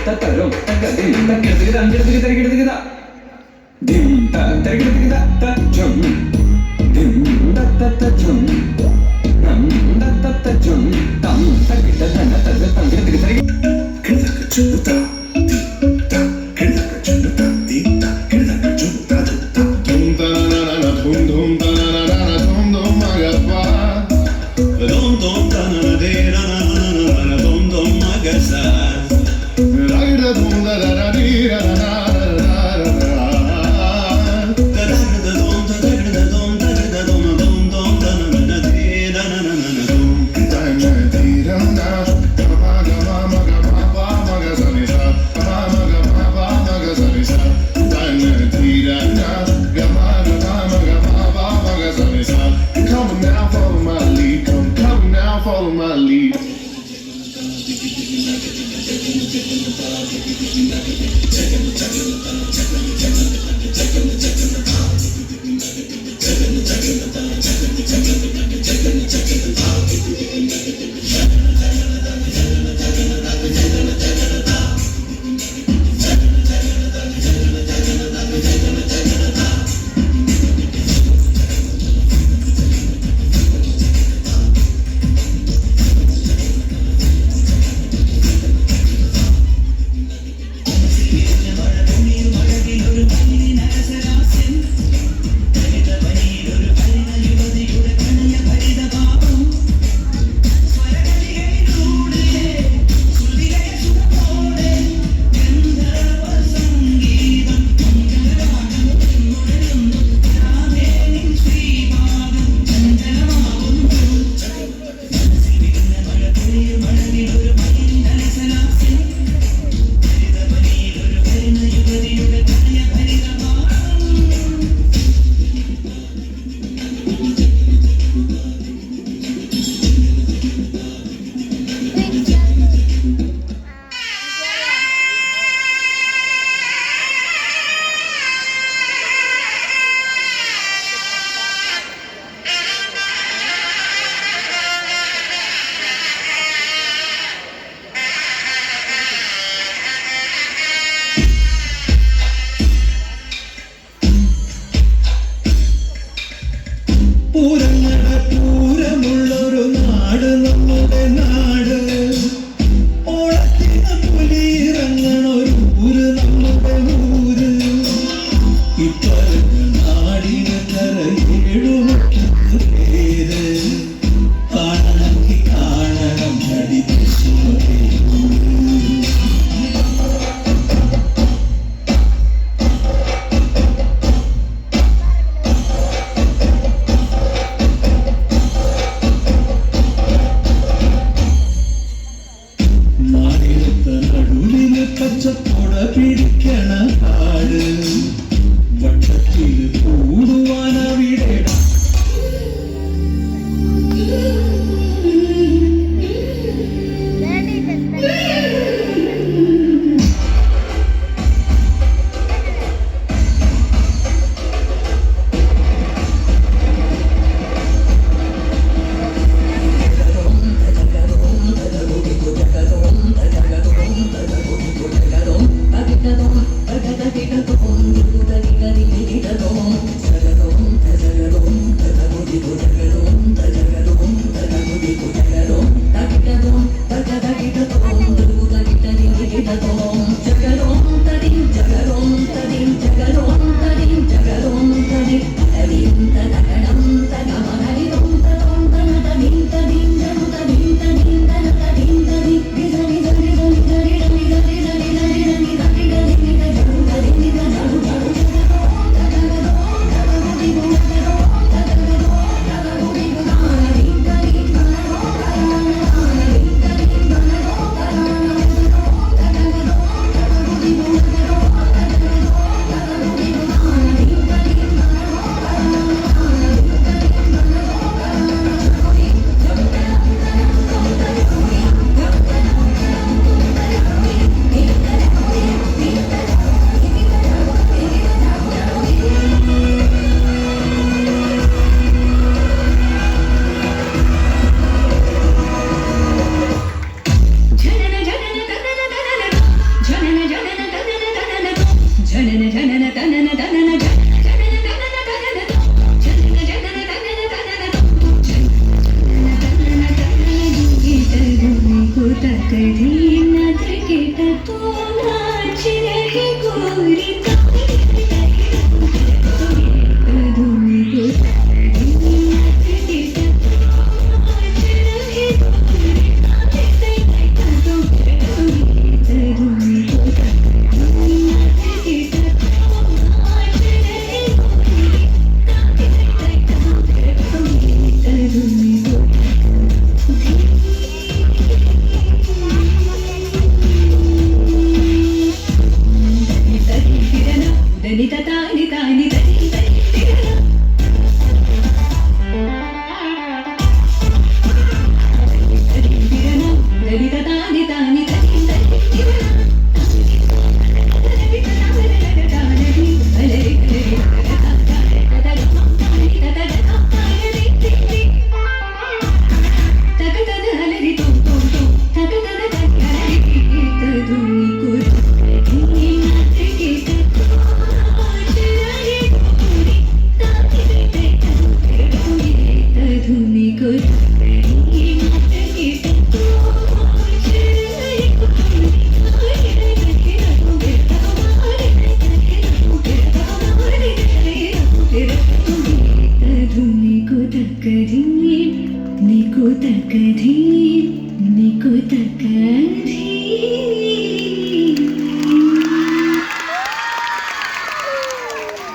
തത്തരും തകതി തകിടതികിട അങ്കിടതികിട തരികിടതികിട ധിം ത തരികിടതികിട തച്ചും ധിം തത്തച്ചും നം തത്തച്ചും തം തകിട ധന തക തങ്കിടതികിട തരികിട കിടക ചുത തി ത കിടക ചുത തി ത കിടക ചുത ത ധും തനനന ധും ധും തനനന ധും ധും മഗപ്പ ധും ധും തനന ദേ നന ധും ധും മഗസ റൈഡ ധും ദര ദി രന Follow my lead. जनन जनन तनन तनन जनन जनन तनन जनन जनन तनन तनन जनन तनन गीत धुनी को तकधी न त्रिकेट तो नाच रही गोरी धुनी को तकधी न त्रिकेट निको तकधी